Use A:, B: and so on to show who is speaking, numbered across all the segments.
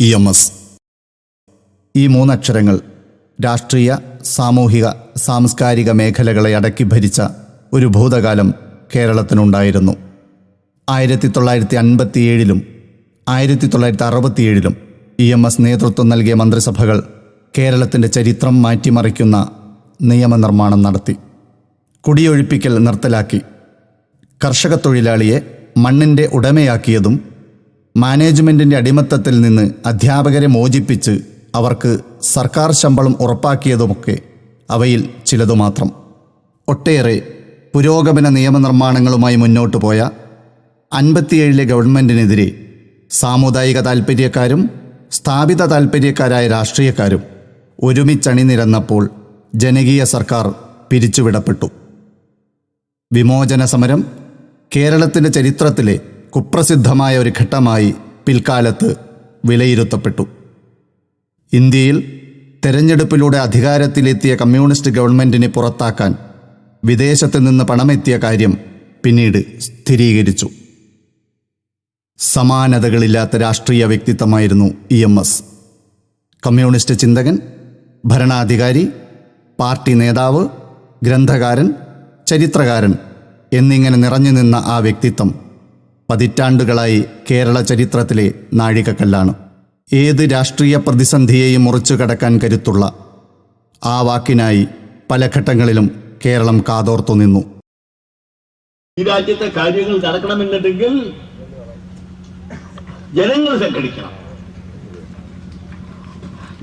A: EMS. ഈ മൂന്നക്ഷരങ്ങൾ രാഷ്ട്രീയ, സാമൂഹിക, സാംസ്കാരിക മേഖലകളെ അടക്കി ഭരിച്ച ഒരു ഭൂതകാലം കേരളത്തിനുണ്ടായിരുന്നു. 1957-ലും 1967-ലും EMS നേതൃത്വം നൽകിയ മന്ത്രിസഭകൾ കേരളത്തിൻ്റെ ചരിത്രം മാറ്റിമറിക്കുന്ന നിയമനിർമ്മാണം നടത്തി. കുടിയൊഴിപ്പിക്കൽ നിർത്തലാക്കി. കർഷക തൊഴിലാളിയെ മണ്ണിൻ്റെ ഉടമയാക്കിയതും മാനേജ്മെൻറ്റിൻ്റെ അടിമത്തത്തിൽ നിന്ന് അധ്യാപകരെ മോചിപ്പിച്ച് അവർക്ക് സർക്കാർ ശമ്പളം ഉറപ്പാക്കിയതുമൊക്കെ അവയിൽ ചിലതു മാത്രം. ഒട്ടേറെ പുരോഗമന നിയമനിർമ്മാണങ്ങളുമായി മുന്നോട്ടു പോയ 57-ലെ ഗവൺമെൻറ്റിനെതിരെ സാമുദായിക താൽപ്പര്യക്കാരും സ്ഥാപിത താൽപ്പര്യക്കാരായ രാഷ്ട്രീയക്കാരും ഒരുമിച്ചണിനിരന്നപ്പോൾ ജനകീയ സർക്കാർ പിരിച്ചുവിടപ്പെട്ടു. വിമോചന സമരം കേരളത്തിൻ്റെ ചരിത്രത്തിലെ കുപ്രസിദ്ധമായ ഒരു ഘട്ടമായി പിൽക്കാലത്ത് വിലയിരുത്തപ്പെട്ടു. ഇന്ത്യയിൽ തെരഞ്ഞെടുപ്പിലൂടെ അധികാരത്തിലെത്തിയ കമ്മ്യൂണിസ്റ്റ് ഗവൺമെൻറ്റിനെ പുറത്താക്കാൻ വിദേശത്ത് നിന്ന് പണമെത്തിയ കാര്യം പിന്നീട് സ്ഥിരീകരിച്ചു. സമാനതകളില്ലാത്ത രാഷ്ട്രീയ വ്യക്തിത്വമായിരുന്നു EMS. കമ്മ്യൂണിസ്റ്റ് ചിന്തകൻ, ഭരണാധികാരി, പാർട്ടി നേതാവ്, ഗ്രന്ഥകാരൻ, ചരിത്രകാരൻ എന്നിങ്ങനെ നിറഞ്ഞു നിന്ന ആ വ്യക്തിത്വം പതിറ്റാണ്ടുകളായി കേരള ചരിത്രത്തിലെ നാഴികക്കല്ലാണ്. ഏത് രാഷ്ട്രീയ പ്രതിസന്ധിയെയും മുറിച്ചു കടക്കാൻ കരുത്തുള്ള ആ വാക്കിനായി പല ഘട്ടങ്ങളിലും കേരളം കാതോർത്തു നിന്നു.
B: ഈ രാജ്യത്തെ കാര്യങ്ങൾ നടക്കണമെന്നുണ്ടെങ്കിൽ ജനങ്ങൾ സംഘടിക്കണം.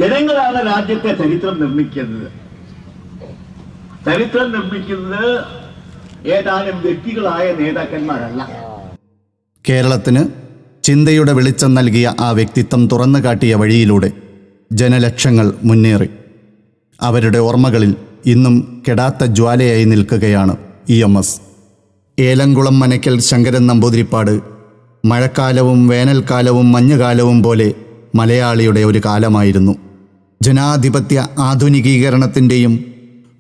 B: ജനങ്ങളാണ് രാജ്യത്തെ ചരിത്രം നിർമ്മിക്കുന്നത്. ചരിത്രം നിർമ്മിക്കുന്നത് ഏതാനും വ്യക്തികളായ നേതാക്കന്മാരല്ല.
A: കേരളത്തിന് ചിന്തയുടെ വെളിച്ചം നൽകിയ ആ വ്യക്തിത്വം തുറന്നു കാട്ടിയ വഴിയിലൂടെ ജനലക്ഷങ്ങൾ മുന്നേറി. അവരുടെ ഓർമ്മകളിൽ ഇന്നും കെടാത്ത ജ്വാലയായി നിൽക്കുകയാണ് EMS. ഏലംകുളം മനയ്ക്കൽ ശങ്കരൻ നമ്പൂതിരിപ്പാട് മഴക്കാലവും വേനൽക്കാലവും മഞ്ഞുകാലവും പോലെ മലയാളിയുടെ ഒരു കാലമായിരുന്നു. ജനാധിപത്യ ആധുനികീകരണത്തിൻ്റെയും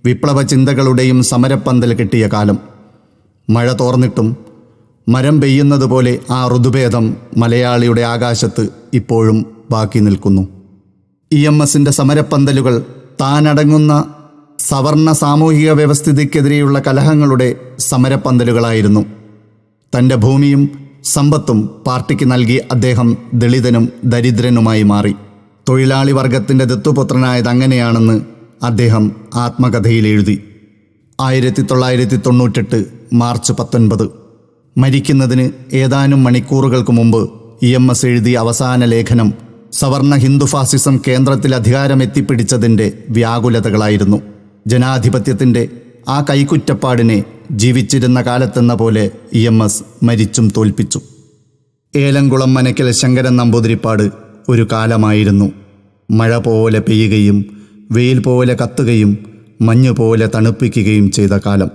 A: വിപ്ലവ ചിന്തകളുടെയും സമരപ്പന്തൽ കിട്ടിയ കാലം. മഴ തോർന്നിട്ടും മരം പെയ്യുന്നത് പോലെ ആ ഋതുഭേദം മലയാളിയുടെ ആകാശത്ത് ഇപ്പോഴും ബാക്കി നിൽക്കുന്നു. EMSൻ്റെ സമരപ്പന്തലുകൾ താനടങ്ങുന്ന സവർണ സാമൂഹിക വ്യവസ്ഥിതിക്കെതിരെയുള്ള കലഹങ്ങളുടെ സമരപ്പന്തലുകളായിരുന്നു. തൻ്റെ ഭൂമിയും സമ്പത്തും പാർട്ടിക്ക് നൽകി അദ്ദേഹം ദളിതനും ദരിദ്രനുമായി മാറി. തൊഴിലാളി വർഗത്തിൻ്റെ ദത്തുപുത്രനായത് അങ്ങനെയാണെന്ന് അദ്ദേഹം ആത്മകഥയിൽ എഴുതി. 1998 മാർച്ച് 19 മരിക്കുന്നതിന് ഏതാനും മണിക്കൂറുകൾക്ക് മുമ്പ് EMS എഴുതിയ അവസാന ലേഖനം സവർണ ഹിന്ദു ഫാസിസം കേന്ദ്രത്തിൽ അധികാരമെത്തിപ്പിടിച്ചതിൻ്റെ വ്യാകുലതകളായിരുന്നു. ജനാധിപത്യത്തിൻ്റെ ആ കൈക്കുറ്റപ്പാടിനെ ജീവിച്ചിരുന്ന കാലത്തെന്ന പോലെ EMS മരിച്ചും തോൽപ്പിച്ചു. ഏലംകുളം മനയ്ക്കൽ ശങ്കരൻ നമ്പൂതിരിപ്പാട് ഒരു കാലമായിരുന്നു. മഴ പോലെ പെയ്യുകയും വെയിൽ പോലെ കത്തുകയും മഞ്ഞുപോലെ തണുപ്പിക്കുകയും ചെയ്ത കാലം.